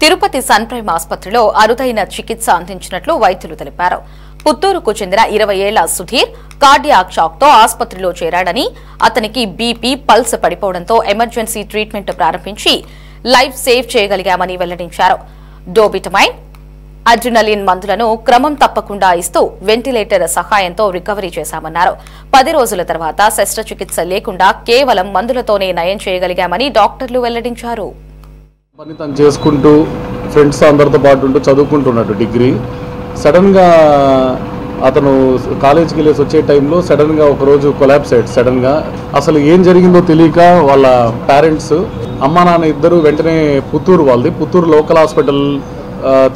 Tirupati sun prime ఆసుపత్రిలో అరుదైన చికిత్స అందించినట్లు వైద్యులు తెలిపారు. పుత్తూరుకు చెందిన 20 ఏళ్ల సుధీర్ కార్డియాక్ షాక్ తో ఆసుపత్రిలో చేరాడని, అతనికి బీపీ పల్స్ పడిపోవడంతో ఎమర్జెన్సీ ట్రీట్మెంట్ ప్రారంభించి లైఫ్ సేవ్ చేయగలిగామని వెల్లడించారు. డోబిటమైన్, అడ్రినలిన్ మందులను క్రమం తప్పకుండా ఇస్తూ వెంటిలేటర్ సహాయంతో రికవరీ చేశామన్నారు. 10 రోజుల తర్వాత శస్త్రచికిత్స లేకుండా కేవలం మందులతోనే నయం చేయగలిగామని డాక్టర్లు వెల్లడించారు. పని తను చేసుకుంటూ ఫ్రెండ్స్ అందరితో పాటు ఉంటూ చదువుకుంటున్నాడు డిగ్రీ. సడన్గా అతను కాలేజీకి వెళ్ళేసి వచ్చే టైంలో సడన్గా ఒకరోజు కొలాప్స్ అయ్యాడు. సడన్గా అసలు ఏం జరిగిందో తెలియక వాళ్ళ పేరెంట్స్, అమ్మా నాన్న ఇద్దరు వెంటనే పుత్తూరు లోకల్ హాస్పిటల్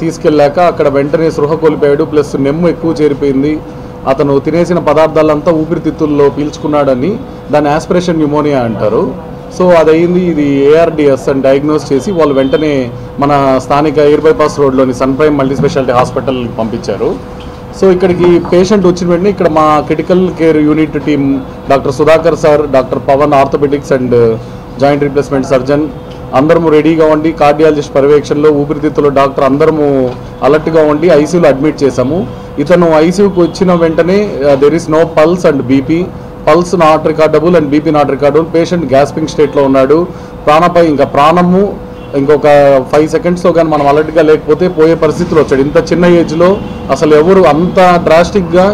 తీసుకెళ్ళాక అక్కడ వెంటనే స్పృహ కోల్పోయాడు. ప్లస్ నెమ్ము ఎక్కువ చేరిపోయింది. అతను తినేసిన పదార్థాలంతా ఊపిరితిత్తుల్లో పీల్చుకున్నాడని దాన్ని ఆస్పిరేషన్ న్యూమోనియా అంటారు. సో అదయింది. ఇది ARDS అని డయాగ్నోస్ చేసి వాళ్ళు వెంటనే మన స్థానిక ఎయిర్ బైపాస్ రోడ్లోని సన్ ప్రైమ్ మల్టీ స్పెషాలిటీ హాస్పిటల్కి పంపించారు. సో ఇక్కడికి పేషెంట్ వచ్చిన వెంటనే ఇక్కడ మా critical care unit team doctor Sudhakar sir, doctor Pavan orthopaedics and joint replacement surgeon అందరము రెడీగా ఉండి, కార్డియాలజిస్ట్ పర్యవేక్షణలో ఊపిరితిత్తులో డాక్టర్ అందరము అలర్ట్గా ఉండి ఐసీయూలో అడ్మిట్ చేశాము. ఇతను ఐసీయూకి వచ్చిన వెంటనే there is no pulse and BP, pulse not recordable and BP not recordable. Patient gasping స్టేట్లో ఉన్నాడు. ప్రాణము ఇంకొక 5 సెకండ్స్లో కానీ మనం అలర్ట్గా లేకపోతే పోయే పరిస్థితులు వచ్చాడు. ఇంత చిన్న ఏజ్లో అసలు ఎవరు అంత డ్రాస్టిక్గా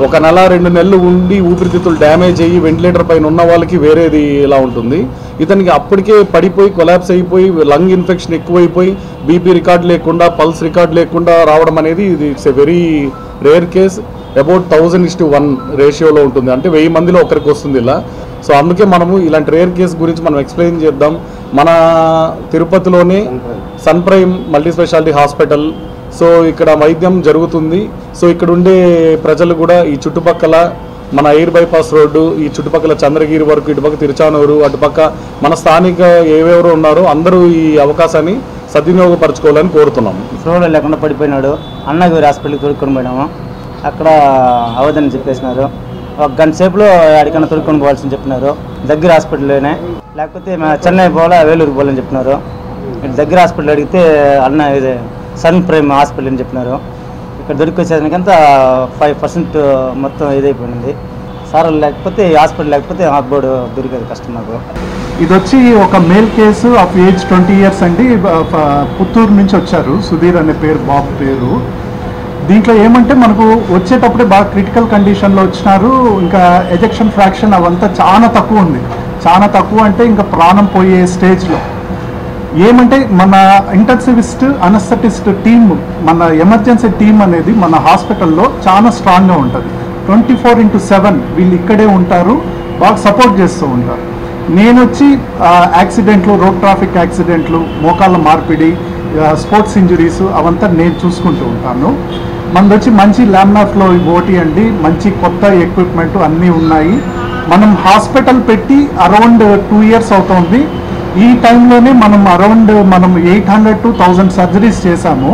1 నెల 2 నెలలు ఉండి ఊపిరితిత్తులు డ్యామేజ్ అయ్యి వెంటిలేటర్ పైన ఉన్న వాళ్ళకి వేరేది ఇలా ఉంటుంది. ఇతనికి అప్పటికే పడిపోయి కొలాప్స్ అయిపోయి లంగ్ ఇన్ఫెక్షన్ ఎక్కువైపోయి బీపీ రికార్డ్ లేకుండా పల్స్ రికార్డ్ లేకుండా రావడం అనేది ఇది it's a very rare case. About 1000:1 రేషియోలో ఉంటుంది. అంటే 1000 మందిలో ఒకరికి వస్తుంది ఇలా. సో అందుకే మనము ఇలాంటి రేర్ కేసు గురించి మనం ఎక్స్ప్లెయిన్ చేద్దాం. మన తిరుపతిలోనే Sun Prime multi speciality hospital, so ఇక్కడ వైద్యం జరుగుతుంది. సో ఇక్కడ ఉండే ప్రజలు కూడా ఈ చుట్టుపక్కల మన ఎయిర్ బైపాస్ రోడ్డు, ఈ చుట్టుపక్కల చంద్రగిరి వరకు, ఇటుపక్క తిరుచానూరు, అటుపక్క మన స్థానిక ఏవెవరు ఉన్నారో అందరూ ఈ అవకాశాన్ని సద్వినియోగపరచుకోవాలని కోరుతున్నాము. ఫ్లోలో లేకుండా పడిపోయినాడు. అన్నగారి హాస్పిటల్కి తొడుక్కొని పోయినాము. అక్కడ అవదని చెప్పేసినారు. 1 గంట సేపులో ఎక్కడికైనా తొడుక్కొని పోవాల్సింది చెప్పినారు. దగ్గర హాస్పిటల్లోనే, లేకపోతే చెన్నై పోవాలా వేలూరు పోవాలని చెప్పినారు. దగ్గర హాస్పిటల్ అడిగితే ఇది సన్ ప్రైమ్ హాస్పిటల్ అని చెప్పినారు. ఇక్కడ దొరికొచ్చేదానికంతా 5% మొత్తం ఇదైపోయింది. సార్ లేకపోతే హాస్పిటల్ లేకపోతే హార్బోర్డు దొరికేది కష్టం నాకు. ఇది వచ్చి ఒక male case of age 20 years అండి. పుత్తూరు నుంచి వచ్చారు. సుధీర్ అనే పేరు, బాబు పేరు. దీంట్లో ఏమంటే మనకు వచ్చేటప్పుడే బాగా క్రిటికల్ కండిషన్లో వచ్చినారు. ఇంకా ఎజెక్షన్ ఫ్రాక్షన్ అవంతా చాలా తక్కువ ఉంది. చాలా తక్కువ అంటే ఇంకా ప్రాణం పోయే స్టేజ్లో. ఏమంటే మన ఇంటెన్సివిస్ట్ అనస్థెటిస్ట్ టీమ్, మన ఎమర్జెన్సీ టీం అనేది మన హాస్పిటల్లో చాలా స్ట్రాంగ్గా ఉంటుంది. 24/7 వీళ్ళు ఇక్కడే ఉంటారు, బాగా సపోర్ట్ చేస్తూ ఉంటారు. నేను వచ్చి యాక్సిడెంట్లు, రోడ్ ట్రాఫిక్ యాక్సిడెంట్లు, మోకాళ్ళ మార్పిడి, స్పోర్ట్స్ ఇంజురీస్ అవంతా నేను చూసుకుంటూ ఉంటాను. మనది వచ్చి మంచి లామినార్ ఫ్లో ఓటీ అండి. మంచి కొత్త ఎక్విప్మెంట్ అన్నీ ఉన్నాయి. మనం హాస్పిటల్ పెట్టి అరౌండ్ 2 years అవుతుంది. ఈ టైంలోనే మనం అరౌండ్ 800 to 1000 సర్జరీస్ చేశాము.